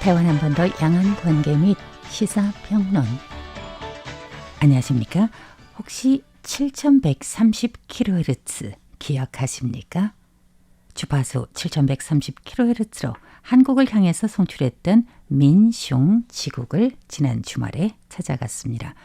台湾한 번 더 양안 관계 및 시사평론. 안녕하십니까? 혹시 7130kHz 기억하십니까? 주파수 7130kHz로 한국을 향해서 송출했던 민숑 지국을 지난 주말에 찾아갔습니다.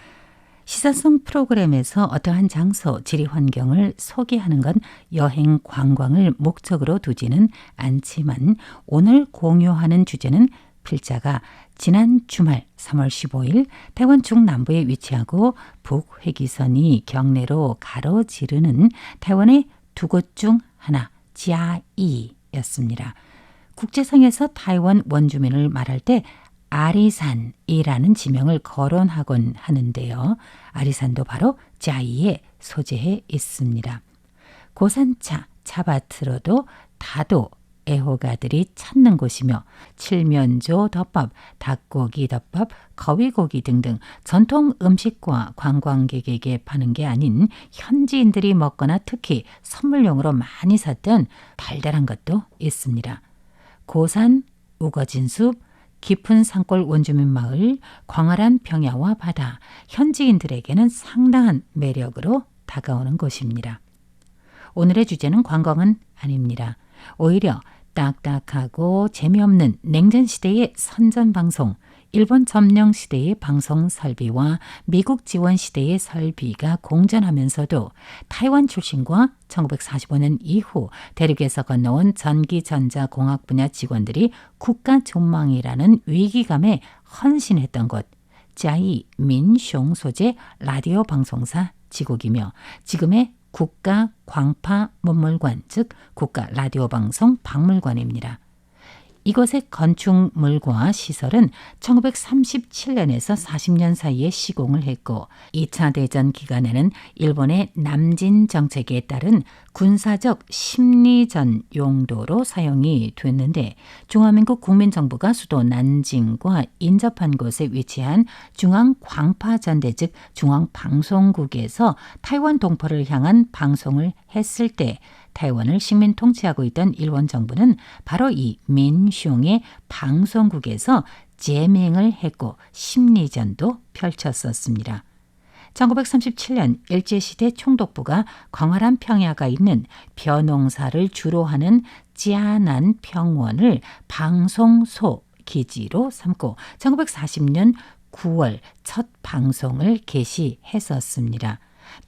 시사성 프로그램에서 어떠한 장소, 지리 환경을 소개하는 건 여행 관광을 목적으로 두지는 않지만 오늘 공유하는 주제는 필자가 지난 주말 3월 15일台湾중남부에 위치하고 북회기선이 경내로 가로지르는台湾의 두 곳 중 하나, 지아이였습니다. 국제상에서台湾원주민을 말할 때 아리산이라는 지명을 거론하곤 하는데요. 아리산도 바로 지아이에 소재해 있습니다. 고산차, 차밭으로도 다도 애호가들이 찾는 곳이며 칠면조 덮밥, 닭고기 덮밥, 거위고기 등등 전통 음식과 관광객에게 파는 게 아닌 현지인들이 먹거나 특히 선물용으로 많이 샀던 달달한 것도 있습니다. 고산, 우거진 숲, 깊은 산골 원주민 마을, 광활한 평야와 바다, 현지인들에게는 상당한 매력으로 다가오는 곳입니다. 오늘의 주제는 관광은 아닙니다. 오히려 딱딱하고 재미없는 냉전시대의 선전방송, 일본 점령시대의 방송 설비와 미국 지원 시대의 설비가 공존하면서도 타이완 출신과 1945년 이후 대륙에서 건너온 전기전자공학 분야 직원들이 국가 존망이라는 위기감에 헌신했던 곳, 지아이 민숑 소재 라디오 방송사 지국이며 지금의 국가광파문물관, 즉 국가라디오방송 박물관입니다. 이곳의 건축물과 시설은 1937년에서 40년 사이에 시공을 했고 2차 대전 기간에는 일본의 남진 정책에 따른 군사적 심리전 용도로 사용이 됐는데 중화민국 국민정부가 수도 난징과 인접한 곳에 위치한 중앙광파전대 즉 중앙방송국에서 타이완 동포를 향한 방송을 했을 때 타이완을 식민 통치하고 있던 일본 정부는 바로 이 민숑의 방송국에서 제명을 했고 심리전도 펼쳤었습니다. 1937년 일제시대 총독부가 광활한 평야가 있는 벼농사를 주로 하는 지아난 평원을 방송소 기지로 삼고 1940년 9월 첫 방송을 개시했었습니다.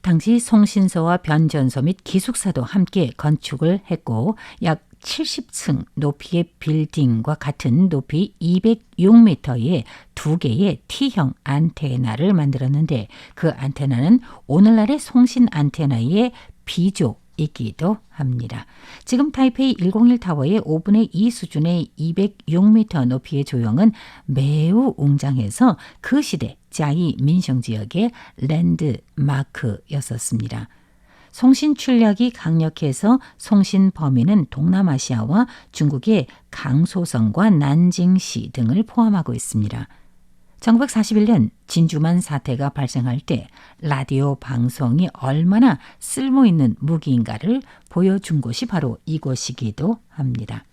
당시 송신소와 변전소 및 기숙사도 함께 건축을 했고 약 70층 높이의 빌딩과 같은 높이 206m의 두 개의 T형 안테나를 만들었는데 그 안테나는 오늘날의 송신 안테나의 비조이기도 합니다. 지금 타이페이 101 타워의 5분의 2 수준의 206m 높이의 조형은 매우 웅장해서 그 시대 지아이 민숑 지역의 랜드마크였었습니다. 송신 출력이 강력해서 송신 범위는 동남아시아와 중국의 강소성과 난징시 등을 포함하고 있습니다. 1941년 진주만 사태가 발생할 때 라디오 방송이 얼마나 쓸모있는 무기인가를 보여준 곳이 바로 이곳이기도 합니다.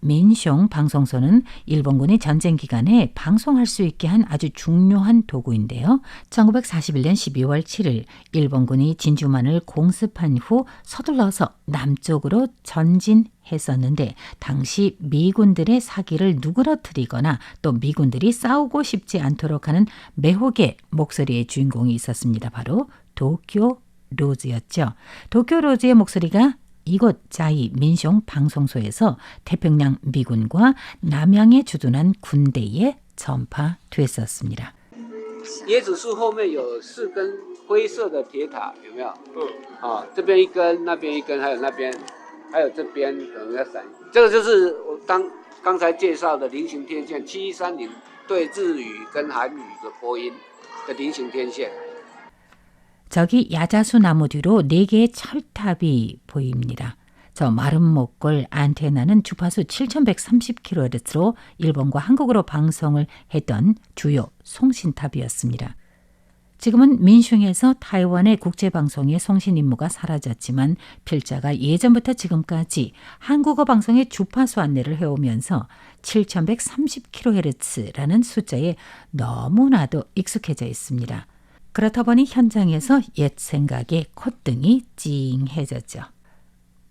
민숑 방송소는 일본군이 전쟁 기간에 방송할 수 있게 한 아주 중요한 도구인데요. 1941년 12월 7일 일본군이 진주만을 공습한 후 서둘러서 남쪽으로 전진했었는데 당시 미군들의 사기를 누그러뜨리거나 또 미군들이 싸우고 싶지 않도록 하는 매혹의 목소리의 주인공이 있었습니다. 바로 도쿄 로즈였죠. 도쿄 로즈의 목소리가 이곳 지아이 민숑 방송소에서 태평양 미군과 남양에 주둔한 군대에 전파됐었습니다. 椰子树后面有4根灰色的铁塔，有没有？这边一根，那边一根，还有那边，还有这边可能要闪。这个就是我刚才介绍的菱形天线7130对日语跟韩语的播音的菱形天线。 저기 야자수 나무 뒤로 4개의 철탑이 보입니다. 저 마른 목골 안테나는 주파수 7130kHz로 일본과 한국으로 방송을 했던 주요 송신탑이었습니다. 지금은 민슝에서 타이완의 국제방송의 송신 임무가 사라졌지만 필자가 예전부터 지금까지 한국어 방송의 주파수 안내를 해오면서 7130kHz라는 숫자에 너무나도 익숙해져 있습니다. 그렇다 보니 현장에서 옛 생각에 콧등이 찡해졌죠.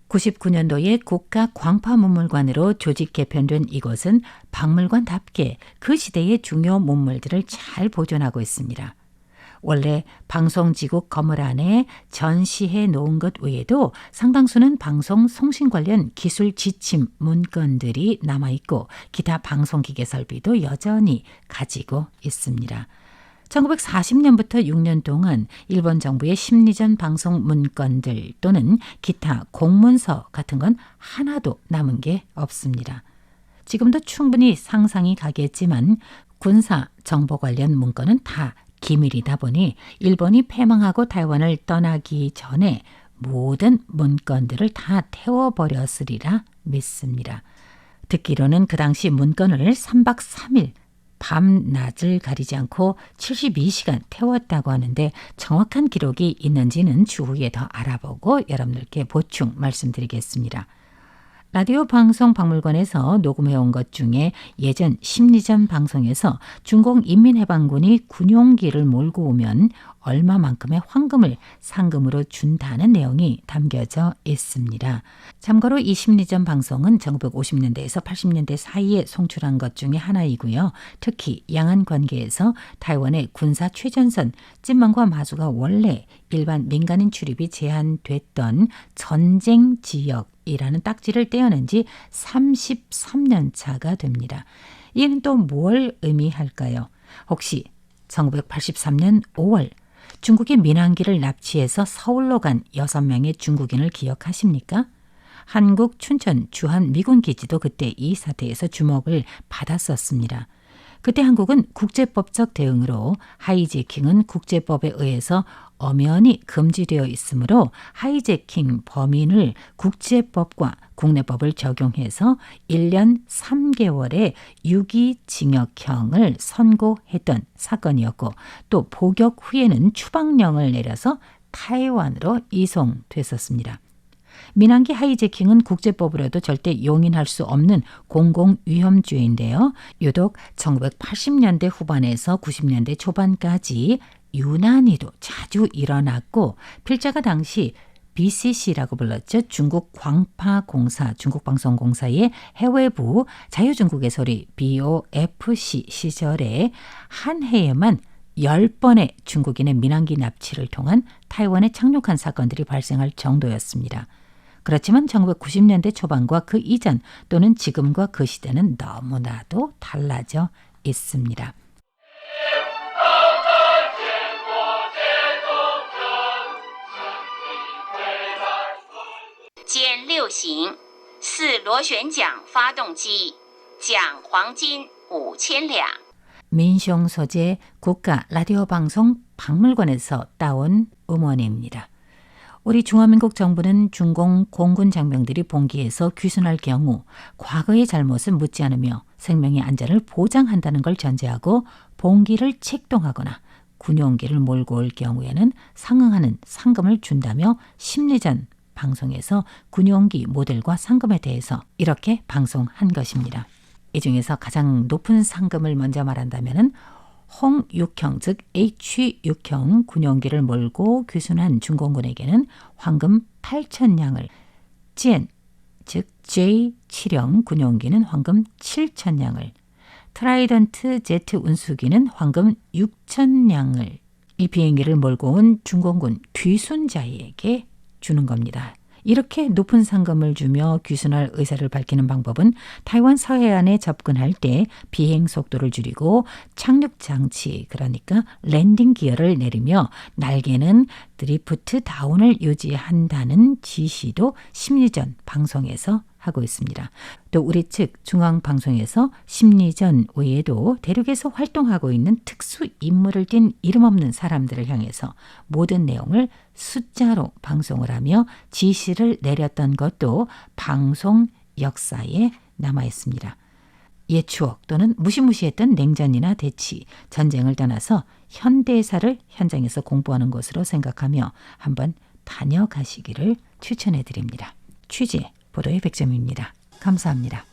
99년도에 국가광파문물관으로 조직 개편된 이곳은 박물관답게 그 시대의 중요 문물들을 잘 보존하고 있습니다. 원래 방송지국 건물 안에 전시해 놓은 것 외에도 상당수는 방송 송신 관련 기술 지침 문건들이 남아있고 기타 방송기계 설비도 여전히 가지고 있습니다. 1940년부터 6년 동안 일본 정부의 심리전 방송 문건들 또는 기타 공문서 같은 건 하나도 남은 게 없습니다. 지금도 충분히 상상이 가겠지만 군사 정보 관련 문건은 다 기밀이다 보니 일본이 패망하고 타이완을 떠나기 전에 모든 문건들을 다 태워버렸으리라 믿습니다. 듣기로는 그 당시 문건을 3박 3일 밤낮을 가리지 않고 72시간 태웠다고 하는데 정확한 기록이 있는지는 추후에 더 알아보고 여러분들께 보충 말씀드리겠습니다. 라디오 방송 박물관에서 녹음해온 것 중에 예전 심리전 방송에서 중공 인민해방군이 군용기를 몰고 오면 얼마만큼의 황금을 상금으로 준다는 내용이 담겨져 있습니다. 참고로 이 심리전 방송은 1950년대에서 80년대 사이에 송출한 것 중에 하나이고요. 특히 양안 관계에서 타이완의 군사 최전선 찐만과 마주가 원래 일반 민간인 출입이 제한됐던 전쟁 지역이라는 딱지를 떼어낸 지 33년 차가 됩니다. 이는 또 뭘 의미할까요? 혹시 1983년 5월 중국이 민항기를 납치해서 서울로 간 6명의 중국인을 기억하십니까? 한국 춘천 주한 미군 기지도 그때 이 사태에서 주목을 받았었습니다. 그때 한국은 국제법적 대응으로 하이제킹은 국제법에 의해서 엄연히 금지되어 있으므로 하이제킹 범인을 국제법과 국내법을 적용해서 1년 3개월의 유기징역형을 선고했던 사건이었고 또 복역 후에는 추방령을 내려서 타이완으로 이송됐었습니다. 민항기 하이제킹은 국제법으로도 절대 용인할 수 없는 공공위험죄인데요. 유독 1980년대 후반에서 90년대 초반까지 유난히도 자주 일어났고 필자가 당시 BCC라고 불렀죠. 중국 광파공사, 중국방송공사의 해외부 자유중국의 소리 BOFC 시절에 한 해에만 10번의 중국인의 민항기 납치를 통한 타이완에 착륙한 사건들이 발생할 정도였습니다. 그렇지만 1990년대 초반과 그 이전 또는 지금과 그 시대는 너무나도 달라져 있습니다.歼6型4螺旋桨发动机，奖黄金5000两。 민숑 소재 국가 라디오 방송 박물관에서 따온 음원입니다. 우리 중화민국 정부는 중공 공군 장병들이 봉기해서 귀순할 경우 과거의 잘못을 묻지 않으며 생명의 안전을 보장한다는 걸 전제하고 봉기를 책동하거나 군용기를 몰고 올 경우에는 상응하는 상금을 준다며 심리전 방송에서 군용기 모델과 상금에 대해서 이렇게 방송한 것입니다. 이 중에서 가장 높은 상금을 먼저 말한다면 홍6형 즉 H6형 군용기를 몰고 귀순한 중공군에게는 황금 8,000냥을, 찐 즉 J7형 군용기는 황금 7,000냥을, 트라이던트 제트 운수기는 황금 6,000냥을 이 비행기를 몰고 온 중공군 귀순자에게 주는 겁니다. 이렇게 높은 상금을 주며 귀순할 의사를 밝히는 방법은 타이완 서해안에 접근할 때 비행 속도를 줄이고 착륙 장치 그러니까 랜딩 기어를 내리며 날개는 드리프트 다운을 유지한다는 지시도 심리전 방송에서 하고 있습니다. 또 우리 측 중앙방송에서 심리전 외에도 대륙에서 활동하고 있는 특수 임무를 띤 이름 없는 사람들을 향해서 모든 내용을 숫자로 방송을 하며 지시를 내렸던 것도 방송 역사에 남아 있습니다. 옛 추억 또는 무시무시했던 냉전이나 대치, 전쟁을 떠나서 현대사를 현장에서 공부하는 곳으로 생각하며 한번 다녀가시기를 추천해 드립니다. 취재, 보도의 100점입니다. 감사합니다.